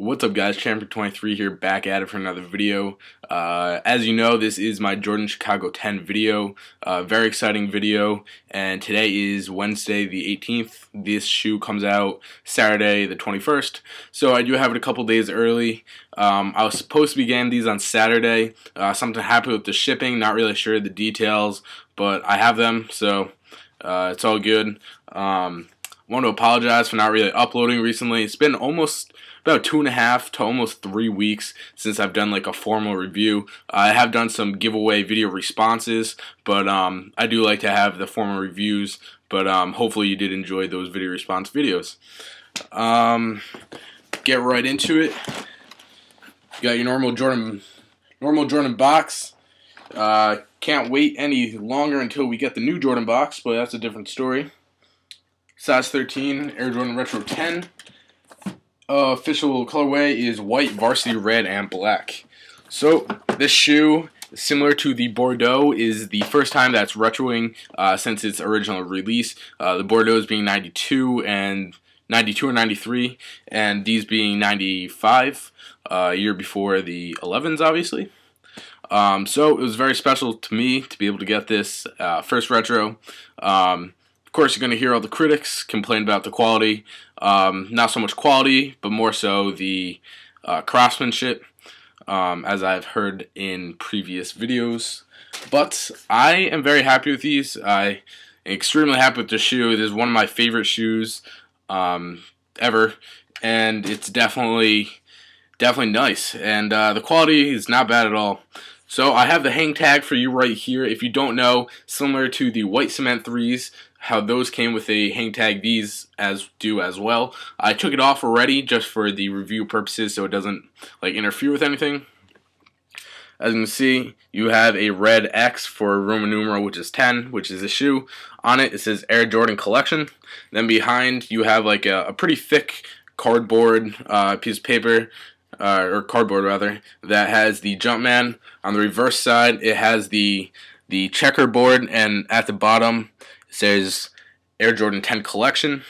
What's up, guys? Champion 23 here, back at it for another video. As you know, this is my Jordan Chicago 10 video. Very exciting video, and today is Wednesday the 18th. This shoe comes out Saturday the 21st, so I do have it a couple days early. I was supposed to be getting these on Saturday. Something happened with the shipping, not really sure the details, but I have them, so it's all good. Want to apologize for not really uploading recently. It's been almost about 2.5 to almost 3 weeks since I've done like a formal review. I have done some giveaway video responses, but I do like to have the formal reviews, but hopefully you did enjoy those video response videos. Get right into it. You got your normal Jordan box. Can't wait any longer until we get the new Jordan box, but that's a different story. Size 13, Air Jordan Retro 10. Official colorway is white, varsity red, and black. So this shoe, similar to the Bordeaux, is the first time that's retroing since its original release. The Bordeaux being 92 and 92 or 93, and these being 95, a year before the 11s, obviously. So it was very special to me to be able to get this first retro. Of course, you're going to hear all the critics complain about the quality. Not so much quality, but more so the craftsmanship, as I've heard in previous videos. But I am very happy with these. I am extremely happy with the shoe. It is one of my favorite shoes ever, and it's definitely nice. And the quality is not bad at all. So I have the hang tag for you right here. If you don't know, similar to the white cement 3s, how those came with a hang tag, these do as well. I took it off already just for the review purposes, so it doesn't like interfere with anything. As you can see, you have a red X for Roman numeral, which is 10, which is a shoe. On it, it says Air Jordan Collection. Then behind, you have like a pretty thick cardboard piece of paper, or cardboard rather, that has the Jumpman. On the reverse side, it has the checkerboard, and at the bottom it says Air Jordan 10 Collection,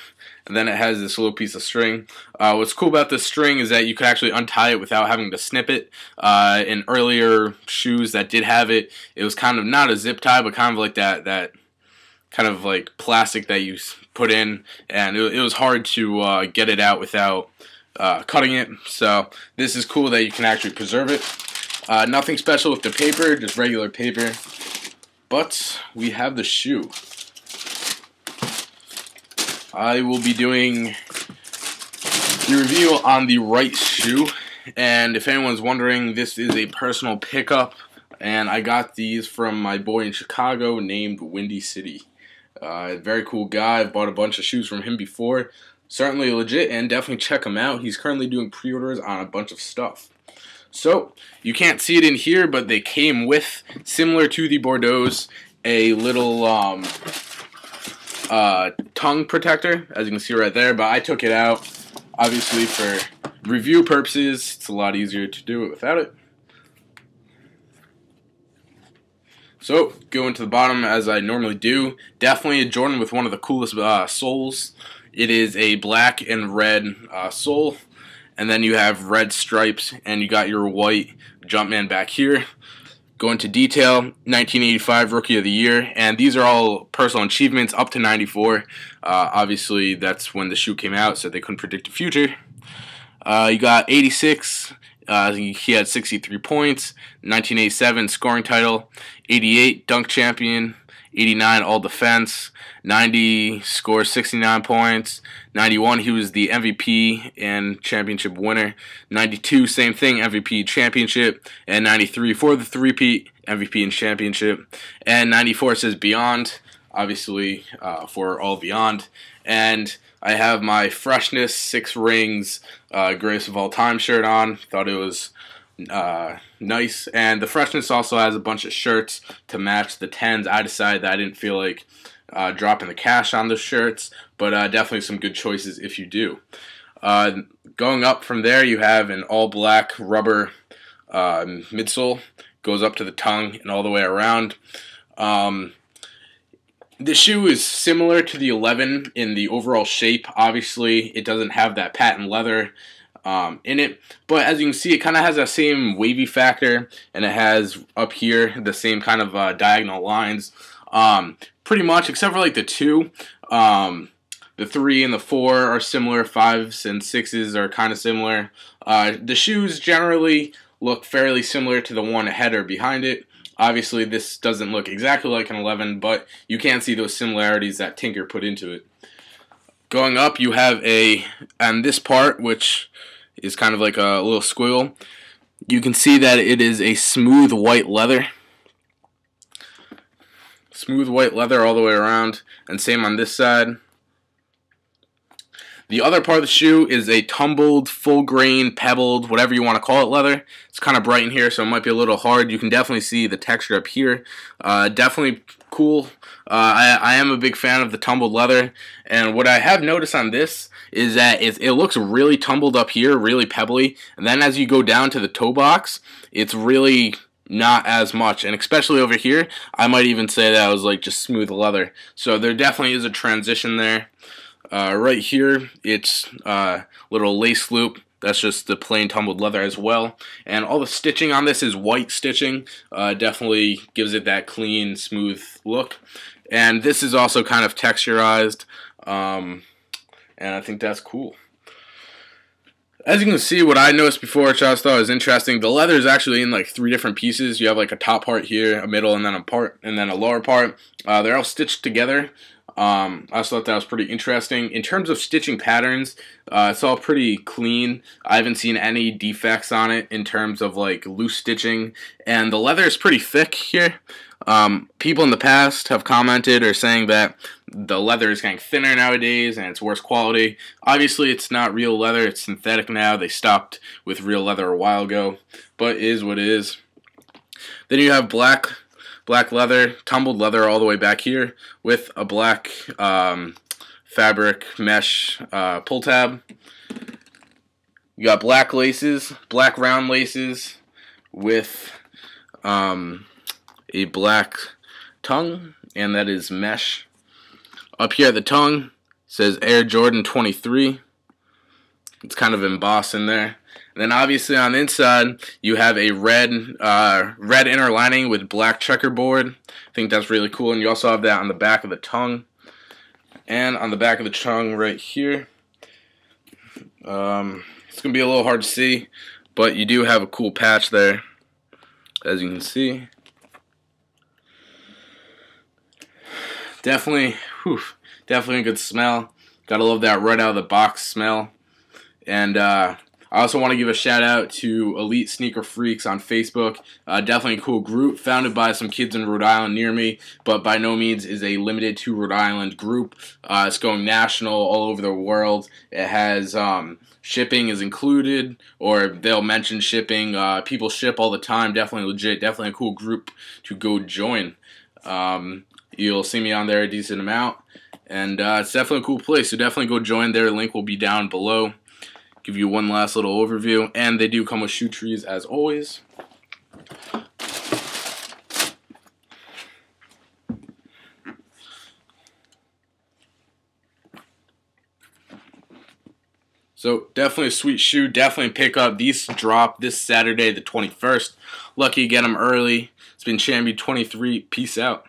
and then it has this little piece of string. What's cool about this string is that you could actually untie it without having to snip it. In earlier shoes that did have it, it was kind of not a zip tie, but kind of like that kind of like plastic that you put in, and it was hard to get it out without cutting it. So this is cool that you can actually preserve it. Nothing special with the paper, just regular paper. But we have the shoe. I will be doing the review on the right shoe, and if anyone's wondering, this is a personal pickup, and I got these from my boy in Chicago named Windy City. Very cool guy. I've bought a bunch of shoes from him before. Certainly legit, and definitely check him out. He's currently doing pre-orders on a bunch of stuff. So, you can't see it in here, but they came with, similar to the Bordeaux, a little tongue protector, as you can see right there, but I took it out, obviously for review purposes. It's a lot easier to do it without it. So, go into the bottom as I normally do. Definitely a Jordan with one of the coolest soles. It is a black and red sole, and then you have red stripes, and you got your white Jumpman back here. Go into detail, 1985 Rookie of the Year, and these are all personal achievements up to 94. Obviously, that's when the shoe came out, so they couldn't predict the future. You got 86, he had 63 points, 1987 scoring title, 88 dunk champion, 89 all defense, 90 scores 69 points, 91 he was the MVP and championship winner, 92 same thing, MVP championship, and 93 for the three-peat MVP and championship, and 94 says Beyond, obviously for all Beyond. And I have my Freshness 6 Rings Greatest of All Time shirt on. Thought it was nice, and the Freshness also has a bunch of shirts to match the 10s. I decided that I didn't feel like dropping the cash on the shirts, but definitely some good choices if you do. Going up from there, you have an all-black rubber midsole, goes up to the tongue and all the way around. The shoe is similar to the 11 in the overall shape. Obviously, it doesn't have that patent leather in it. But as you can see, it kind of has that same wavy factor, and it has up here the same kind of diagonal lines. Pretty much, except for like the 2. The 3 and the 4 are similar. 5s and 6s are kind of similar. The shoes generally look fairly similar to the one ahead or behind it. Obviously, this doesn't look exactly like an 11, but you can see those similarities that Tinker put into it. Going up, you have on this part, which is kind of like a little squiggle, you can see that it is a smooth white leather. Smooth white leather all the way around, and same on this side. The other part of the shoe is a tumbled, full grain, pebbled, whatever you want to call it, leather. It's kind of bright in here, so it might be a little hard. You can definitely see the texture up here. Definitely cool. I am a big fan of the tumbled leather, and what I have noticed on this is that it looks really tumbled up here, really pebbly, and then as you go down to the toe box, it's really not as much, and especially over here, I might even say that it was like just smooth leather. So there definitely is a transition there. Right here, it's little lace loop. That's just the plain tumbled leather as well. And all the stitching on this is white stitching. Definitely gives it that clean, smooth look. And this is also kind of texturized. And I think that's cool. As you can see, what I noticed before, which I thought was interesting, the leather is actually in like 3 different pieces. You have like a top part here, a middle, and then a lower part. They're all stitched together. I also thought that was pretty interesting. In terms of stitching patterns, it's all pretty clean. I haven't seen any defects on it in terms of like loose stitching, and the leather is pretty thick here. People in the past have commented or saying that the leather is getting thinner nowadays and it's worse quality. Obviously, it's not real leather, it's synthetic now. They stopped with real leather a while ago, but it is what it is. Then you have black leather, tumbled leather all the way back here with a black fabric mesh pull tab. You got black laces, black round laces with a black tongue, and that is mesh. Up here at the tongue says Air Jordan 23. It's kind of embossed in there. And then obviously on the inside you have a red inner lining with black checkerboard. I think that's really cool. And you also have that on the back of the tongue. And on the back of the tongue right here. It's going to be a little hard to see, but you do have a cool patch there, as you can see. Definitely a good smell. Gotta love that right out of the box smell. And I also want to give a shout out to Elite Sneaker Freaks on Facebook. Definitely a cool group founded by some kids in Rhode Island near me, but by no means is a limited to Rhode Island group. It's going national all over the world. It has shipping is included, or they'll mention shipping. People ship all the time. Definitely legit. Definitely a cool group to go join. You'll see me on there a decent amount, and it's definitely a cool place, so definitely go join. Their link will be down below. Give you one last little overview, and they do come with shoe trees as always. So definitely a sweet shoe. Definitely pick up. These drop this Saturday the 21st. Lucky to get them early. It's been Champion 23. Peace out.